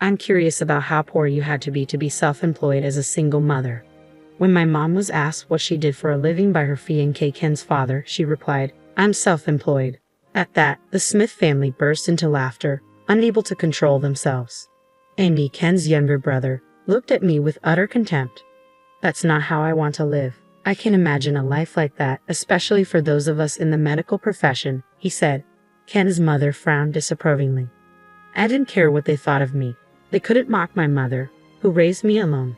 I'm curious about how poor you had to be self-employed as a single mother. When my mom was asked what she did for a living by her fiancé Ken's father, she replied, I'm self-employed. At that, the Smith family burst into laughter, unable to control themselves. Andy, Ken's younger brother, looked at me with utter contempt. That's not how I want to live. I can imagine a life like that, especially for those of us in the medical profession, he said. Ken's mother frowned disapprovingly. I didn't care what they thought of me. They couldn't mock my mother, who raised me alone.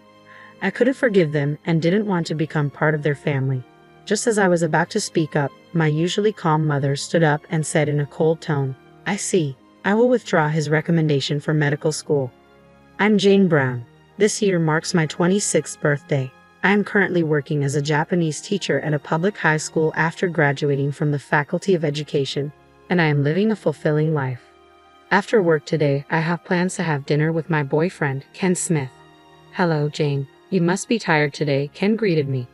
I couldn't forgive them and didn't want to become part of their family. Just as I was about to speak up, my usually calm mother stood up and said in a cold tone, I see. I will withdraw his recommendation for medical school. I'm Jane Brown. This year marks my 26th birthday. I am currently working as a Japanese teacher at a public high school after graduating from the Faculty of Education, and I am living a fulfilling life. After work today, I have plans to have dinner with my boyfriend, Ken Smith. Hello, Jane. You must be tired today, Ken greeted me.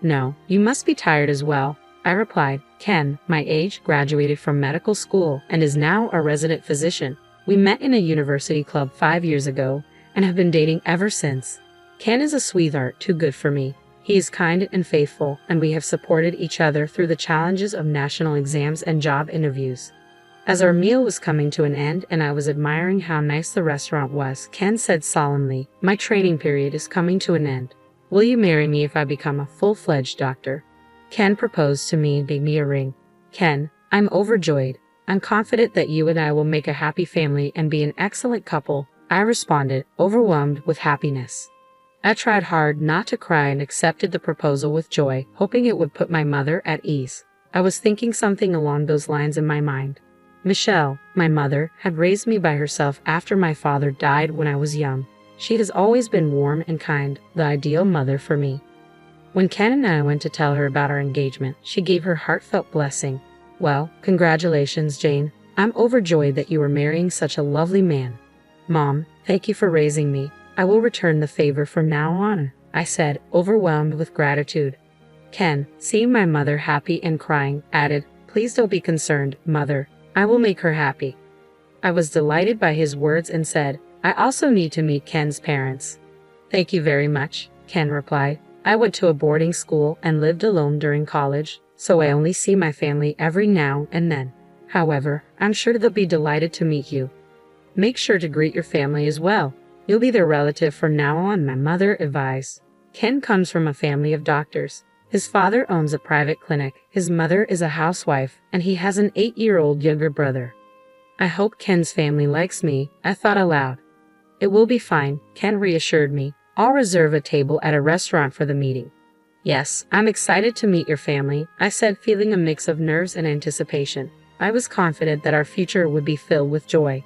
No, you must be tired as well, I replied. Ken, my age, graduated from medical school and is now a resident physician. We met in a university club 5 years ago and have been dating ever since. Ken is a sweetheart, too good for me. He is kind and faithful, and we have supported each other through the challenges of national exams and job interviews. As our meal was coming to an end and I was admiring how nice the restaurant was, Ken said solemnly, my training period is coming to an end. Will you marry me if I become a full-fledged doctor? Ken proposed to me and gave me a ring. Ken, I'm overjoyed. I'm confident that you and I will make a happy family and be an excellent couple, I responded, overwhelmed with happiness. I tried hard not to cry and accepted the proposal with joy, hoping it would put my mother at ease. I was thinking something along those lines in my mind. Michelle, my mother, had raised me by herself after my father died when I was young. She has always been warm and kind, the ideal mother for me. When Ken and I went to tell her about our engagement, she gave her heartfelt blessing. Well, congratulations, Jane. I'm overjoyed that you are marrying such a lovely man. Mom, thank you for raising me. I will return the favor from now on, I said, overwhelmed with gratitude. Ken, seeing my mother happy and crying, added, please don't be concerned, mother. I will make her happy. I was delighted by his words and said, I also need to meet Ken's parents. Thank you very much, Ken replied. I went to a boarding school and lived alone during college, so I only see my family every now and then. However, I'm sure they'll be delighted to meet you. Make sure to greet your family as well. You'll be their relative from now on, my mother advised. Ken comes from a family of doctors. His father owns a private clinic, his mother is a housewife, and he has an 8-year-old younger brother. I hope Ken's family likes me, I thought aloud. It will be fine, Ken reassured me. I'll reserve a table at a restaurant for the meeting. Yes, I'm excited to meet your family, I said, feeling a mix of nerves and anticipation. I was confident that our future would be filled with joy.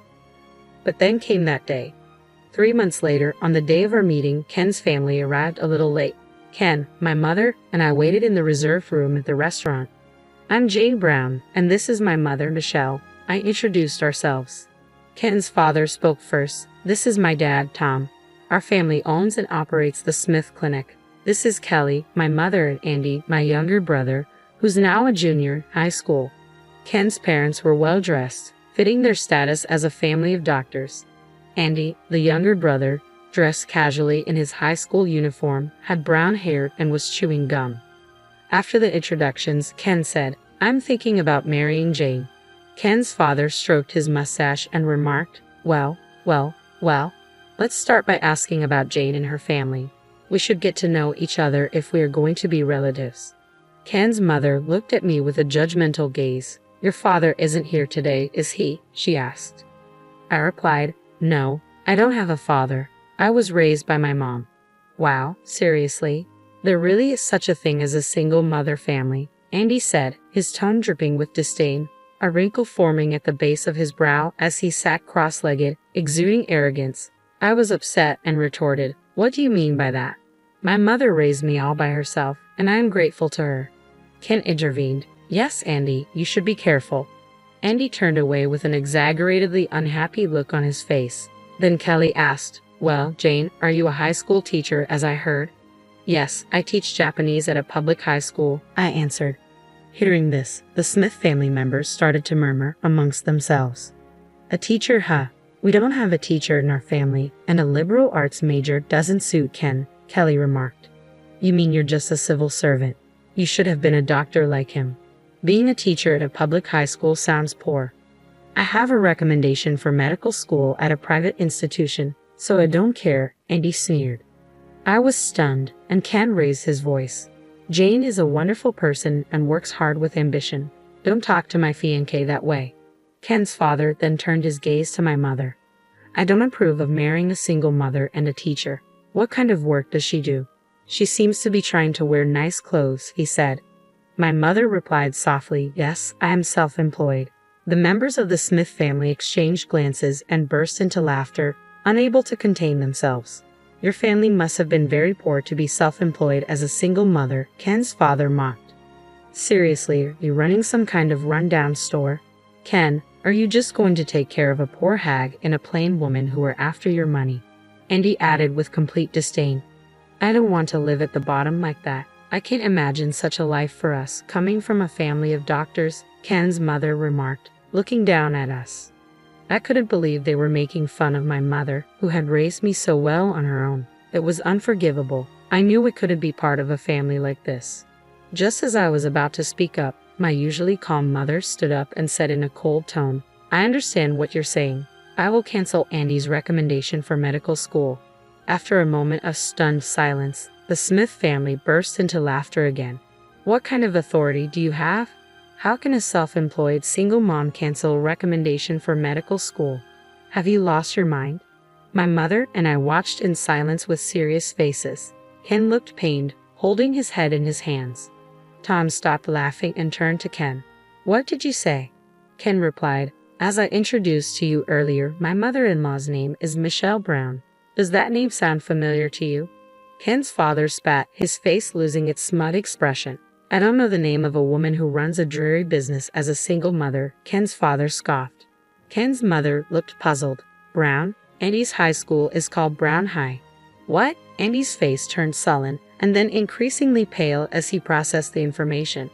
But then came that day. 3 months later, on the day of our meeting, Ken's family arrived a little late. Ken, my mother, and I waited in the reserved room at the restaurant. I'm Jane Brown, and this is my mother, Michelle. I introduced ourselves. Ken's father spoke first. This is my dad, Tom. Our family owns and operates the Smith Clinic. This is Kelly, my mother, and Andy, my younger brother, who's now a junior in high school. Ken's parents were well-dressed, fitting their status as a family of doctors. Andy, the younger brother, dressed casually in his high school uniform, had brown hair and was chewing gum. After the introductions, Ken said, I'm thinking about marrying Jane. Ken's father stroked his mustache and remarked, well, let's start by asking about Jane and her family. We should get to know each other if we are going to be relatives. Ken's mother looked at me with a judgmental gaze. Your father isn't here today, is he? She asked. I replied, no, I don't have a father. I was raised by my mom. Wow, seriously? There really is such a thing as a single mother family, Andy said, his tone dripping with disdain, a wrinkle forming at the base of his brow as he sat cross-legged, exuding arrogance. I was upset and retorted, what do you mean by that? My mother raised me all by herself, and I am grateful to her. Ken intervened. Yes, Andy, you should be careful. Andy turned away with an exaggeratedly unhappy look on his face. Then Kelly asked, well, Jane, are you a high school teacher, as I heard? Yes, I teach Japanese at a public high school, I answered. Hearing this, the Smith family members started to murmur amongst themselves. A teacher, huh? We don't have a teacher in our family, and a liberal arts major doesn't suit Ken, Kelly remarked. You mean you're just a civil servant? You should have been a doctor like him. Being a teacher at a public high school sounds poor. I have a recommendation for medical school at a private institution, so I don't care, Andy sneered. I was stunned, and Ken raised his voice. Jane is a wonderful person and works hard with ambition. Don't talk to my fiancé that way. Ken's father then turned his gaze to my mother. I don't approve of marrying a single mother and a teacher. What kind of work does she do? She seems to be trying to wear nice clothes, he said. My mother replied softly, yes, I am self-employed. The members of the Smith family exchanged glances and burst into laughter, unable to contain themselves. Your family must have been very poor to be self-employed as a single mother, Ken's father mocked. Seriously, are you running some kind of rundown store? Ken, are you just going to take care of a poor hag and a plain woman who are after your money? Andy added with complete disdain. I don't want to live at the bottom like that. I can't imagine such a life for us, coming from a family of doctors, Ken's mother remarked, looking down at us. I couldn't believe they were making fun of my mother, who had raised me so well on her own. It was unforgivable. I knew we couldn't be part of a family like this. Just as I was about to speak up, my usually calm mother stood up and said in a cold tone, I understand what you're saying. I will cancel Andy's recommendation for medical school. After a moment of stunned silence, the Smith family burst into laughter again. What kind of authority do you have? How can a self-employed single mom cancel a recommendation for medical school? Have you lost your mind? My mother and I watched in silence with serious faces. Ken looked pained, holding his head in his hands. Tom stopped laughing and turned to Ken. What did you say? Ken replied, as I introduced to you earlier, my mother-in-law's name is Michelle Brown. Does that name sound familiar to you? Ken's father spat, his face losing its smug expression. I don't know the name of a woman who runs a dreary business as a single mother, Ken's father scoffed. Ken's mother looked puzzled. Brown? Andy's high school is called Brown High. What? Andy's face turned sullen, and then increasingly pale as he processed the information.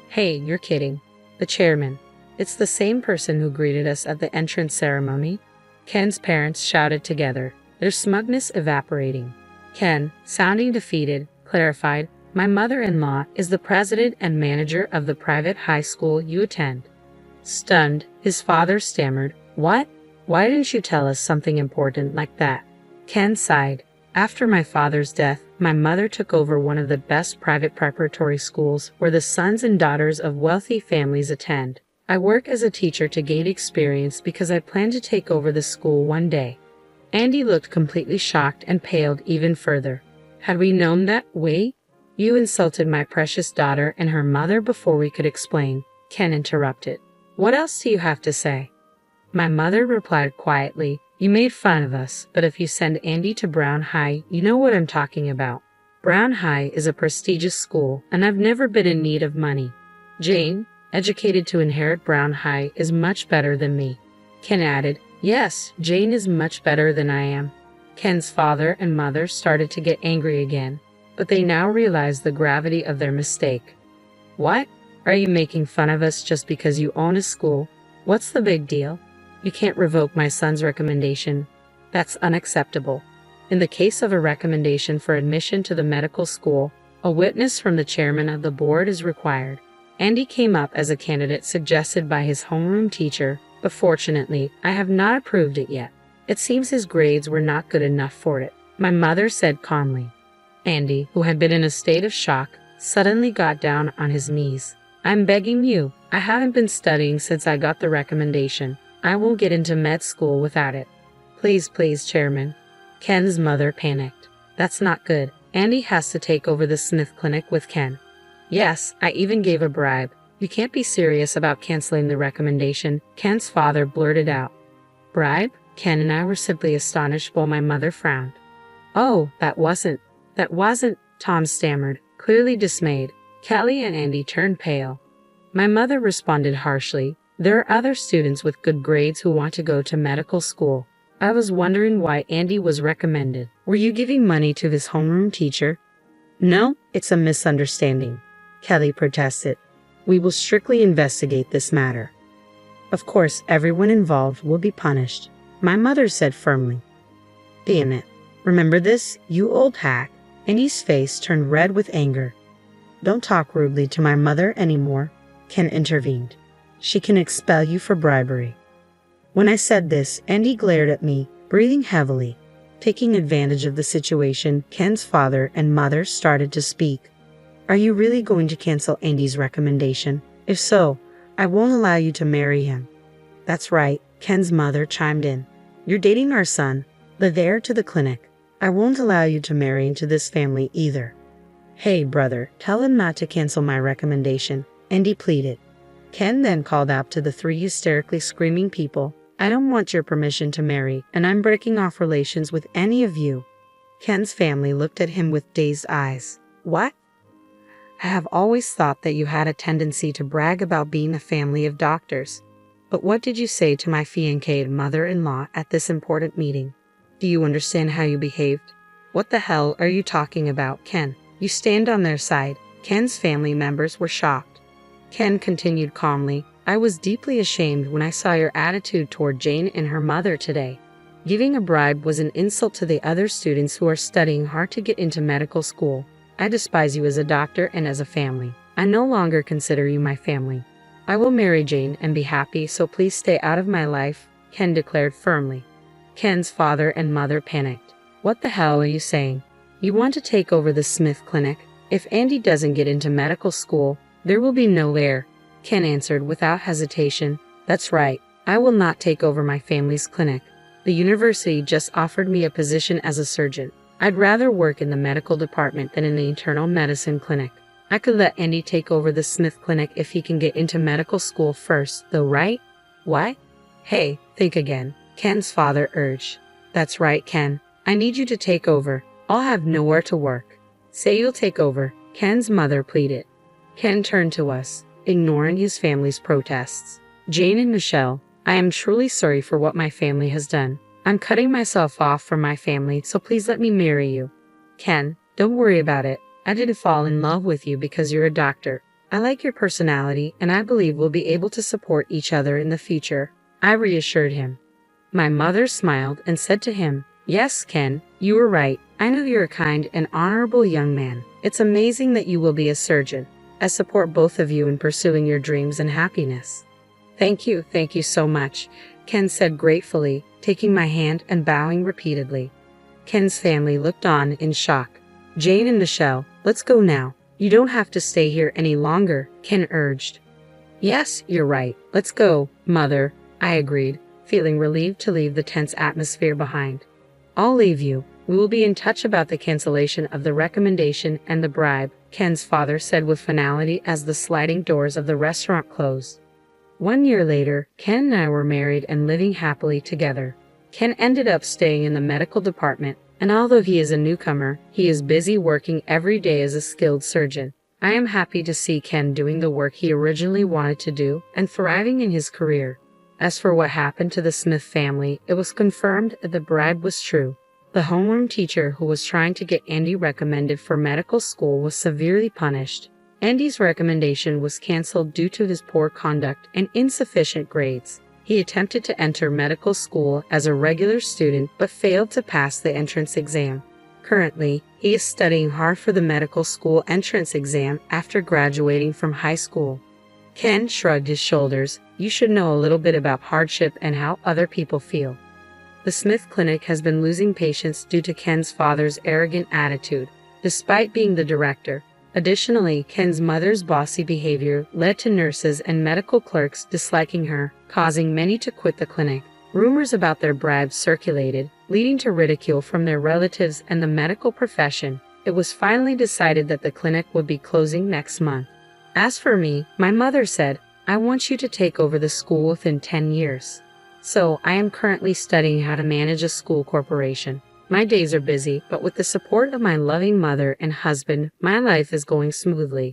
Hey, you're kidding. The chairman. It's the same person who greeted us at the entrance ceremony. Ken's parents shouted together, their smugness evaporating. Ken, sounding defeated, clarified, my mother-in-law is the president and manager of the private high school you attend. Stunned, his father stammered, what? Why didn't you tell us something important like that? Ken sighed. After my father's death, my mother took over one of the best private preparatory schools where the sons and daughters of wealthy families attend. I work as a teacher to gain experience because I plan to take over the school one day. Andy looked completely shocked and paled even further. Had we known that way? You insulted my precious daughter and her mother before we could explain, Ken interrupted. What else do you have to say? My mother replied quietly, you made fun of us, but if you send Andy to Brown High, you know what I'm talking about. Brown High is a prestigious school, and I've never been in need of money. Jane, educated to inherit Brown High, is much better than me. Ken added, yes, Jane is much better than I am. Ken's father and mother started to get angry again, but they now realized the gravity of their mistake. What? Are you making fun of us just because you own a school? What's the big deal? You can't revoke my son's recommendation. That's unacceptable. In the case of a recommendation for admission to the medical school, a witness from the chairman of the board is required. Andy came up as a candidate suggested by his homeroom teacher, but fortunately, I have not approved it yet. It seems his grades were not good enough for it, my mother said calmly. Andy, who had been in a state of shock, suddenly got down on his knees. I'm begging you. I haven't been studying since I got the recommendation. I won't get into med school without it. Please, please, Chairman. Ken's mother panicked. That's not good. Andy has to take over the Smith Clinic with Ken. Yes, I even gave a bribe. You can't be serious about canceling the recommendation, Ken's father blurted out. Bribe? Ken and I were simply astonished while my mother frowned. Oh, that wasn't, Tom stammered, clearly dismayed. Kelly and Andy turned pale. My mother responded harshly. There are other students with good grades who want to go to medical school. I was wondering why Andy was recommended. Were you giving money to his homeroom teacher? No, it's a misunderstanding, Kelly protested. We will strictly investigate this matter. Of course, everyone involved will be punished. my mother said firmly. Damn it. Remember this, you old hack? Andy's face turned red with anger. Don't talk rudely to my mother anymore, Ken intervened. She can expel you for bribery. When I said this, Andy glared at me, breathing heavily. Taking advantage of the situation, Ken's father and mother started to speak. Are you really going to cancel Andy's recommendation? If so, I won't allow you to marry him. That's right, Ken's mother chimed in. You're dating our son, the heir to the clinic. I won't allow you to marry into this family either. Hey, brother, tell him not to cancel my recommendation, Andy pleaded. Ken then called out to the three hysterically screaming people, I don't want your permission to marry, and I'm breaking off relations with any of you. Ken's family looked at him with dazed eyes. What? I have always thought that you had a tendency to brag about being a family of doctors. But what did you say to my fiancée mother-in-law at this important meeting? Do you understand how you behaved? What the hell are you talking about, Ken? You stand on their side. Ken's family members were shocked. Ken continued calmly, I was deeply ashamed when I saw your attitude toward Jane and her mother today. Giving a bribe was an insult to the other students who are studying hard to get into medical school. I despise you as a doctor and as a family. I no longer consider you my family. I will marry Jane and be happy, so please stay out of my life, Ken declared firmly. Ken's father and mother panicked. What the hell are you saying? You want to take over the Smith Clinic? If Andy doesn't get into medical school, there will be no heir, Ken answered without hesitation. That's right, I will not take over my family's clinic. The university just offered me a position as a surgeon. I'd rather work in the medical department than in the internal medicine clinic. I could let Andy take over the Smith Clinic if he can get into medical school first, though, right? What? Hey, think again, Ken's father urged. That's right, Ken. I need you to take over. I'll have nowhere to work. Say you'll take over, Ken's mother pleaded. Ken turned to us, ignoring his family's protests. Jane and Michelle, I am truly sorry for what my family has done. I'm cutting myself off from my family, so please let me marry you. Ken, don't worry about it. I didn't fall in love with you because you're a doctor. I like your personality, and I believe we'll be able to support each other in the future, I reassured him. My mother smiled and said to him, Yes, Ken, you were right. I know you're a kind and honorable young man. It's amazing that you will be a surgeon. I support both of you in pursuing your dreams and happiness. Thank you so much, Ken said gratefully, taking my hand and bowing repeatedly. Ken's family looked on in shock. Jane and Michelle, let's go now. You don't have to stay here any longer, Ken urged. Yes, you're right. Let's go, Mother, I agreed, feeling relieved to leave the tense atmosphere behind. I'll leave you. We will be in touch about the cancellation of the recommendation and the bribe, Ken's father said with finality as the sliding doors of the restaurant closed. 1 year later, Ken and I were married and living happily together. Ken ended up staying in the medical department, and although he is a newcomer, he is busy working every day as a skilled surgeon. I am happy to see Ken doing the work he originally wanted to do and thriving in his career. As for what happened to the Smith family, it was confirmed that the bribe was true. The homeroom teacher who was trying to get Andy recommended for medical school was severely punished. Andy's recommendation was canceled due to his poor conduct and insufficient grades. He attempted to enter medical school as a regular student but failed to pass the entrance exam. Currently, he is studying hard for the medical school entrance exam after graduating from high school. Ken shrugged his shoulders. You should know a little bit about hardship and how other people feel. The Smith Clinic has been losing patients due to Ken's father's arrogant attitude, despite being the director. Additionally, Ken's mother's bossy behavior led to nurses and medical clerks disliking her, causing many to quit the clinic. Rumors about their bribes circulated, leading to ridicule from their relatives and the medical profession. It was finally decided that the clinic would be closing next month. As for me, my mother said, I want you to take over the school within 10 years. So, I am currently studying how to manage a school corporation. My days are busy, but with the support of my loving mother and husband, my life is going smoothly.